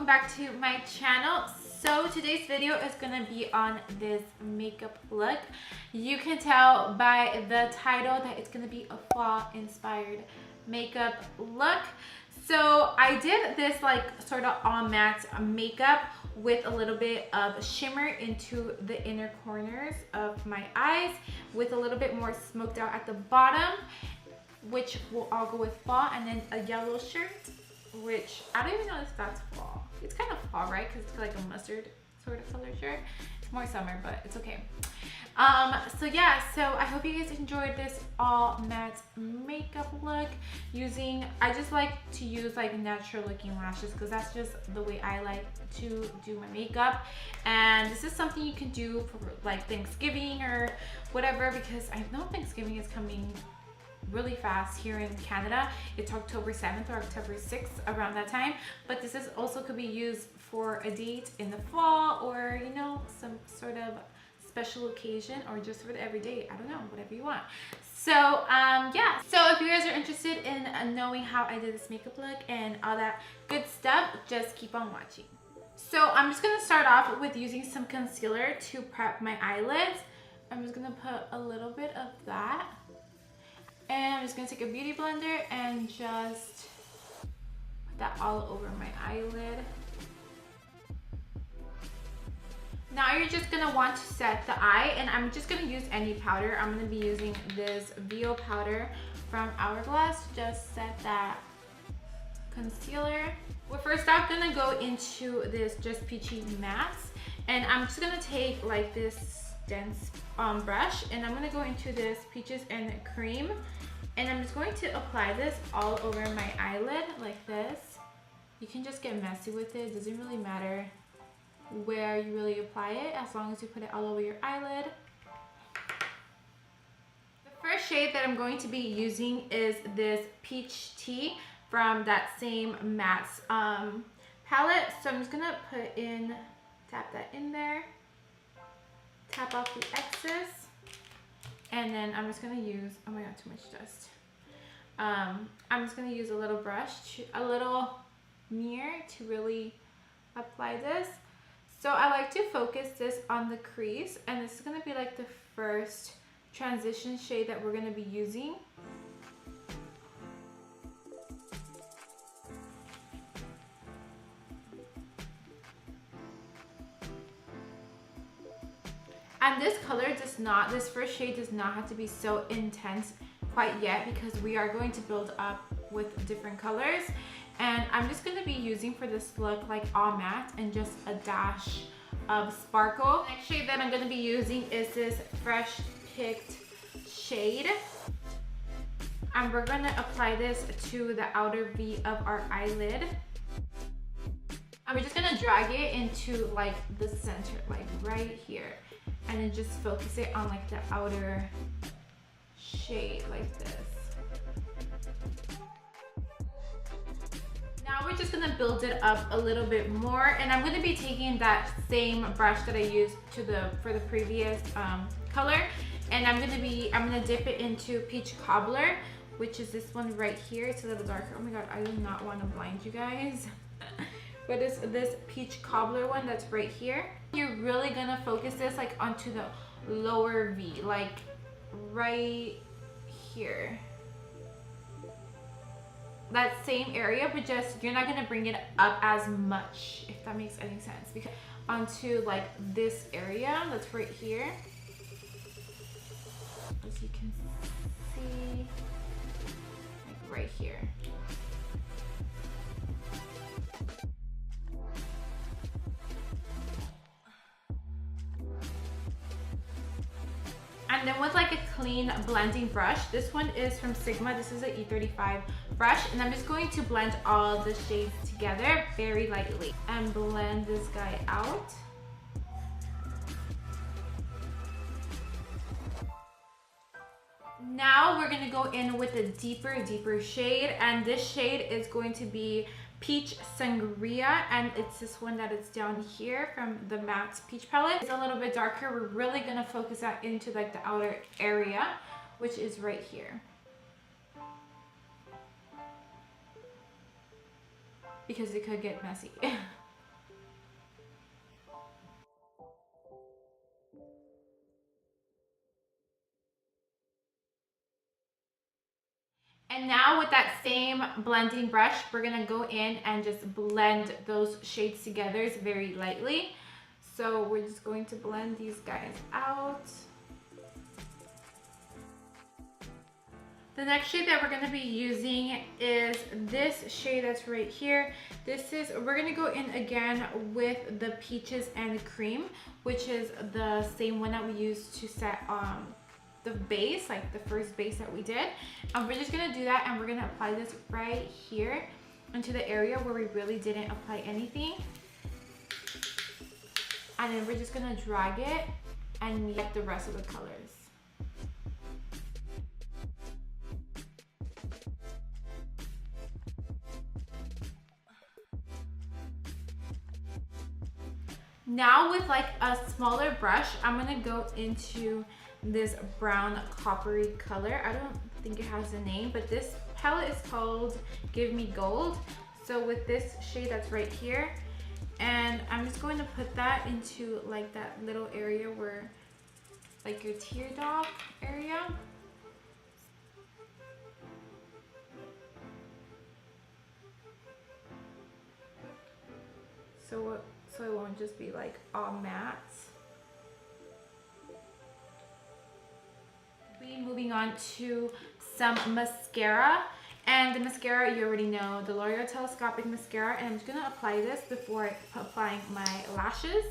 back to my channel. So today's video is gonna be on this makeup look. You can tell by the title that it's gonna be a fall inspired makeup look. So I did this like sort of all matte makeup with a little bit of shimmer into the inner corners of my eyes with a little bit more smoked out at the bottom, which will all go with fall, and then a yellow shirt, which I don't even know if that's fall. It's kind of fall, right? Because it's like a mustard sort of color shirt. It's more summer, but it's okay. So yeah, so I hope you guys enjoyed this all matte makeup look using, I just like to use like natural looking lashes because that's just the way I like to do my makeup. And this is something you can do for like Thanksgiving or whatever, because I know Thanksgiving is coming really fast here in Canada. It's October 7th or October 6th, around that time. But this is also could be used for a date in the fall, or you know, some sort of special occasion, or just for the everyday. I don't know, whatever you want. So yeah, so if you guys are interested in knowing how I did this makeup look and all that good stuff, just keep on watching. So I'm just gonna start off with using some concealer to prep my eyelids. I'm just gonna put a little bit of that. And I'm just gonna take a beauty blender and just put that all over my eyelid. Now you're just gonna want to set the eye, and I'm just gonna use any powder. I'm gonna be using this VO powder from Hourglass to just set that concealer. We're first off gonna go into this just peachy matte, and I'm just gonna take like this dense brush, and I'm gonna go into this peaches and cream, and I'm just going to apply this all over my eyelid like this. You can just get messy with it. It doesn't really matter where you really apply it, as long as you put it all over your eyelid. The first shade that I'm going to be using is this Peach Tea from that same matte palette. So I'm just gonna tap that in there, tap off the excess, and then I'm just gonna use, oh my god, too much dust. I'm just gonna use a little brush, a little mirror to really apply this. So I like to focus this on the crease, and this is gonna be like the first transition shade that we're gonna be using. And this color does not, this first shade does not have to be so intense quite yet, because we are going to build up with different colors. And I'm just gonna be using for this look like all matte and just a dash of sparkle. The next shade that I'm gonna be using is this Fresh Picked shade. And we're gonna apply this to the outer V of our eyelid. And we're just gonna drag it into like the center, like right here. And then just focus it on like the outer shade like this. Now we're just gonna build it up a little bit more, and I'm gonna be taking that same brush that I used for the previous color, and I'm gonna dip it into Peach Cobbler, which is this one right here. It's a little darker. Oh my god, I do not want to blind you guys. But it's this Peach Cobbler one that's right here. You're really gonna focus this like onto the lower V, like right here. That same area, but just you're not gonna bring it up as much, if that makes any sense, because onto like this area that's right here, as you can see, like right here. And then with like a clean blending brush, this one is from Sigma, this is an E35 brush, and I'm just going to blend all the shades together very lightly and blend this guy out. Now we're gonna go in with a deeper shade, and this shade is going to be Peach Sangria, and it's this one that is down here from the matte peach palette. It's a little bit darker. We're really gonna focus that into like the outer area, which is right here. because it could get messy. with that same blending brush, we're gonna go in and just blend those shades together very lightly. So we're just going to blend these guys out. The next shade that we're gonna be using is this shade that's right here. We're gonna go in again with the Peaches and Cream, which is the same one that we used to set the base, like the first base that we did. And we're just gonna do that, and we're gonna apply this right here into the area where we really didn't apply anything. And then we're just gonna drag it and meet the rest of the colors. Now with like a smaller brush, I'm gonna go into this brown coppery color. I don't think it has a name, but this palette is called Give Me Gold. So with this shade that's right here, and I'm just going to put that into like that little area where, like your teardrop area. So it won't just be like all matte. Moving on to some mascara, and the mascara you already know, the L'Oreal Telescopic Mascara, and I'm just gonna apply this before applying my lashes.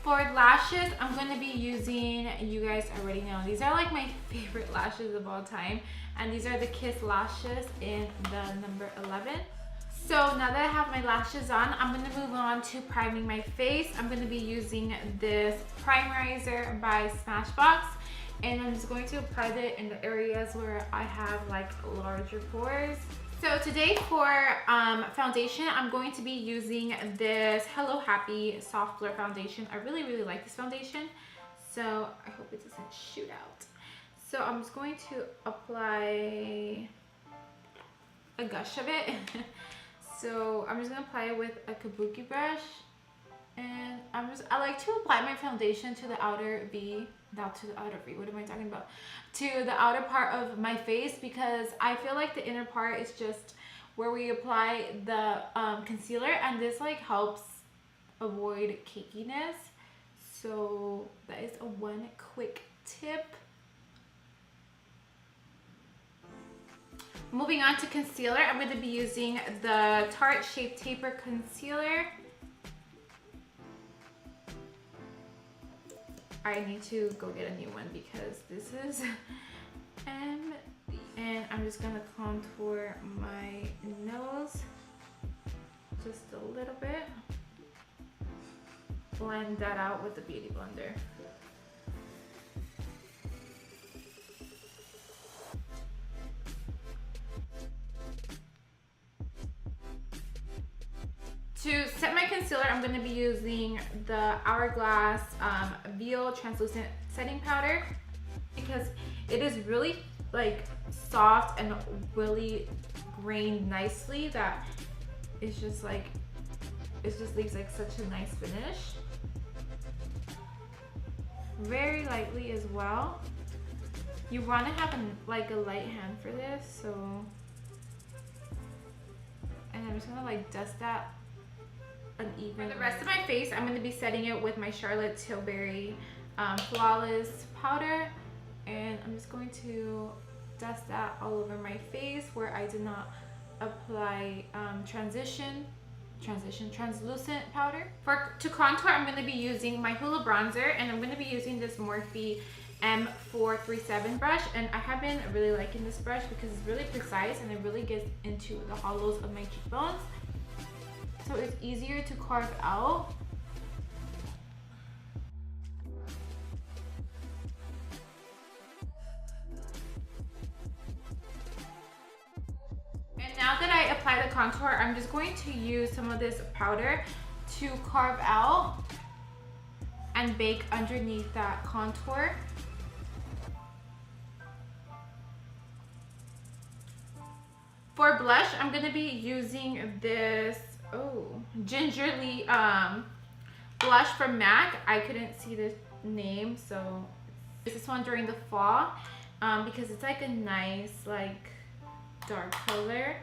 For lashes, I'm gonna be using, you guys already know, these are like my favorite lashes of all time, and these are the Kiss lashes in the number 11. So now that I have my lashes on, I'm going to move on to priming my face. I'm going to be using this primerizer by Smashbox, and I'm just going to apply it in the areas where I have like larger pores. So today for foundation, I'm going to be using this Hello Happy Soft Blur Foundation. I really like this foundation, so I hope it doesn't shoot out. So I'm just going to apply a gush of it. So I'm just gonna apply it with a kabuki brush, and I like to apply my foundation to the outer V, not to the outer V, what am I talking about? To the outer part of my face, because I feel like the inner part is just where we apply the concealer, and this like helps avoid cakiness. So that is one quick tip. Moving on to concealer, I'm going to be using the Tarte Shape Taper Concealer. I need to go get a new one because this is empty. And I'm just going to contour my nose just a little bit. Blend that out with the Beauty Blender. To set my concealer, I'm going to be using the Hourglass Veil Translucent Setting Powder, because it is really like soft and really grained nicely that it's just like, it just leaves like such a nice finish. Very lightly as well. You want to have like a light hand for this, so, and I'm just going to like dust that uneven. For the rest of my face, I'm going to be setting it with my Charlotte Tilbury Flawless Powder, and I'm just going to dust that all over my face where I did not apply translucent powder. To contour, I'm going to be using my Hoola bronzer, and I'm going to be using this Morphe M437 brush, and I have been really liking this brush because it's really precise and it really gets into the hollows of my cheekbones. So it's easier to carve out. And now that I apply the contour, I'm just going to use some of this powder to carve out and bake underneath that contour. For blush, I'm going to be using this gingerly blush from MAC. I couldn't see the name, so This one during the fall because it's like a nice like dark color.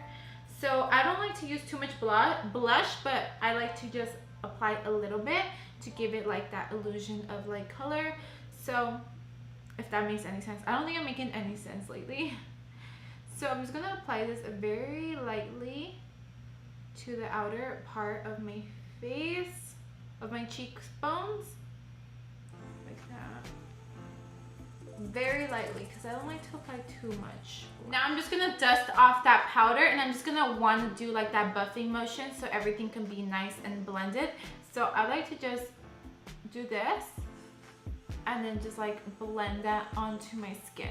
So I don't like to use too much blush, but I like to just apply a little bit to give it like that illusion of like color. So if that makes any sense. I don't think I'm making any sense lately. So I'm just gonna apply this very lightly to the outer part of my face, of my cheekbones, like that. Very lightly because I don't like to apply too much. Now I'm just gonna dust off that powder, and I'm just gonna want to do like that buffing motion so everything can be nice and blended. So I like to just do this and then just like blend that onto my skin.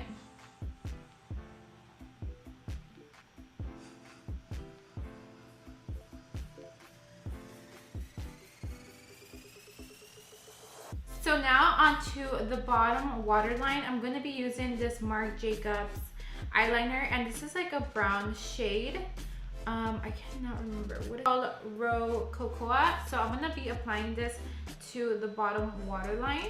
So now onto the bottom waterline, I'm going to be using this Marc Jacobs eyeliner, and this is like a brown shade. I cannot remember what it's called, Raw Cocoa. So I'm going to be applying this to the bottom waterline.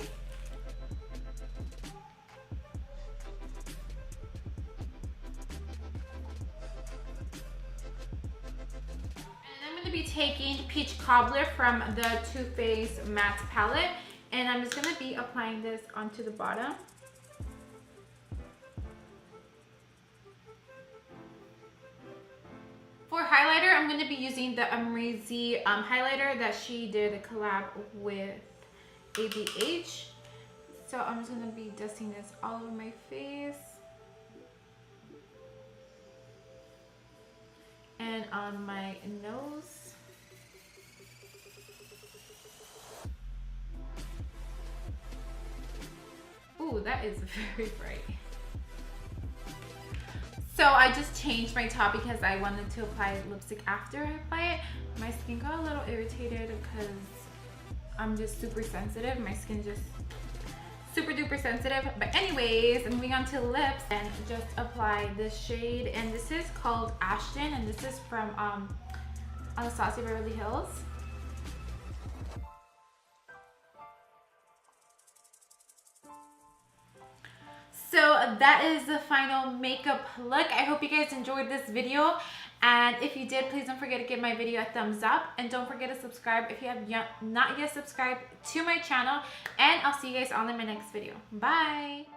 And I'm going to be taking Peach Cobbler from the Too Faced Matte Palette. And I'm just going to be applying this onto the bottom. For highlighter, I'm going to be using the Amrezy highlighter that she did a collab with ABH. So I'm just going to be dusting this all over my face. And on my nose. Ooh, that is very bright. So I just changed my top because I wanted to apply lipstick after I apply it. My skin got a little irritated because I'm just super sensitive. My skin's just super duper sensitive. But anyways, moving on to lips, and just apply this shade. And this is called Ashton, and this is from Anastasia Beverly Hills. So that is the final makeup look. I hope you guys enjoyed this video. And if you did, please don't forget to give my video a thumbs up. And don't forget to subscribe if you have not yet subscribed to my channel. And I'll see you guys all in my next video. Bye!